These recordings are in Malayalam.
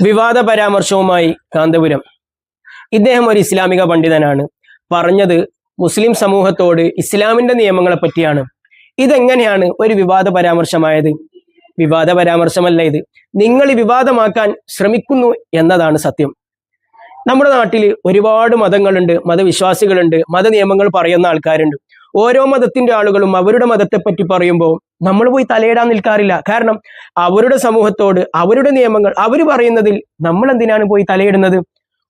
വിവാദ പരാമർശവുമായി കാന്തപുരം. ഇദ്ദേഹം ഒരു ഇസ്ലാമിക പണ്ഡിതനാണ്. പറഞ്ഞത് മുസ്ലിം സമൂഹത്തോട് ഇസ്ലാമിന്റെ നിയമങ്ങളെ പറ്റിയാണ്. ഇതെങ്ങനെയാണ് ഒരു വിവാദ പരാമർശമായത്? വിവാദ പരാമർശമല്ല ഇത്. നിങ്ങൾ വിവാദമാക്കാൻ ശ്രമിക്കുന്നു എന്നതാണ് സത്യം. നമ്മുടെ നാട്ടിൽ ഒരുപാട് മതങ്ങളുണ്ട്, മതവിശ്വാസികളുണ്ട്, മതനിയമങ്ങൾ പറയുന്ന ആൾക്കാരുണ്ട്. ഓരോ മതത്തിന്റെ ആളുകളും അവരുടെ മതത്തെപ്പറ്റി പറയുമ്പോൾ നമ്മൾ പോയി തലയിടാൻ നിൽക്കാറില്ല. കാരണം അവരുടെ സമൂഹത്തോട് അവരുടെ നിയമങ്ങൾ അവർ പറയുന്നതിൽ നമ്മൾ എന്തിനാണ് പോയി തലയിടുന്നത്?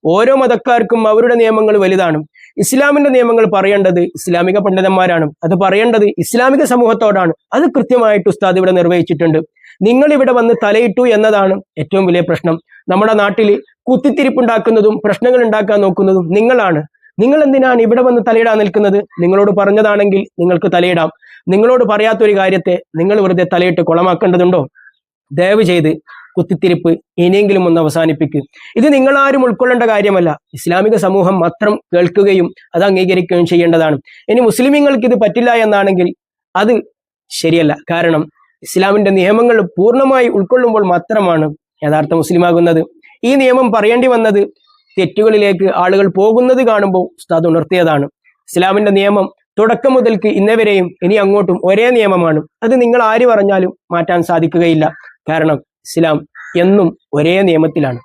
ഓരോ മതക്കാർക്കും അവരുടെ നിയമങ്ങൾ വലുതാണ്. ഇസ്ലാമിന്റെ നിയമങ്ങൾ പറയേണ്ടത് ഇസ്ലാമിക പണ്ഡിതന്മാരാണ്. അത് പറയേണ്ടത് ഇസ്ലാമിക സമൂഹത്തോടാണ്. അത് കൃത്യമായിട്ട് ഉസ്താദ് ഇവിടെ നിർവഹിച്ചിട്ടുണ്ട്. നിങ്ങൾ ഇവിടെ വന്ന് തലയിട്ടു എന്നതാണ് ഏറ്റവും വലിയ പ്രശ്നം. നമ്മുടെ നാട്ടിൽ കുത്തിത്തിരിപ്പുണ്ടാക്കുന്നതും പ്രശ്നങ്ങൾ ഉണ്ടാക്കാൻ നോക്കുന്നതും നിങ്ങളാണ്. നിങ്ങൾ എന്തിനാണ് ഇവിടെ വന്ന് തലയിടാൻ നിൽക്കുന്നത്? നിങ്ങളോട് പറഞ്ഞതാണെങ്കിൽ നിങ്ങൾക്ക് തലയിടാം. നിങ്ങളോട് പറയാത്തൊരു കാര്യത്തെ നിങ്ങൾ വെറുതെ തലയിട്ട് കുളമാക്കേണ്ടതുണ്ടോ? ദയവ് ചെയ്ത് കുത്തിത്തിരിപ്പ് ഇനിയെങ്കിലും ഒന്ന് അവസാനിപ്പിക്കുക. ഇത് നിങ്ങളാരും ഉൾക്കൊള്ളേണ്ട കാര്യമല്ല. ഇസ്ലാമിക സമൂഹം മാത്രം കേൾക്കുകയും അത് അംഗീകരിക്കുകയും ചെയ്യേണ്ടതാണ്. ഇനി മുസ്ലിമീങ്ങൾക്ക് ഇത് പറ്റില്ല എന്നാണെങ്കിൽ അത് ശരിയല്ല. കാരണം ഇസ്ലാമിന്റെ നിയമങ്ങൾ പൂർണ്ണമായി ഉൾക്കൊള്ളുമ്പോൾ മാത്രമാണ് യഥാർത്ഥ മുസ്ലിമാകുന്നത്. ഈ നിയമം പറയേണ്ടി വന്നത് തെറ്റുകളിലേക്ക് ആളുകൾ പോകുന്നത് കാണുമ്പോൾ ഉസ്താദ് ഉണർത്തിയതാണ്. ഇസ്ലാമിന്റെ നിയമം തുടക്കം മുതൽക്ക് ഇന്നവരെയും ഇനി അങ്ങോട്ടും ഒരേ നിയമമാണ്. അത് നിങ്ങൾ ആര് പറഞ്ഞാലും മാറ്റാൻ സാധിക്കുകയില്ല. കാരണം ഇസ്ലാം എന്നും ഒരേ നിയമത്തിലാണ്.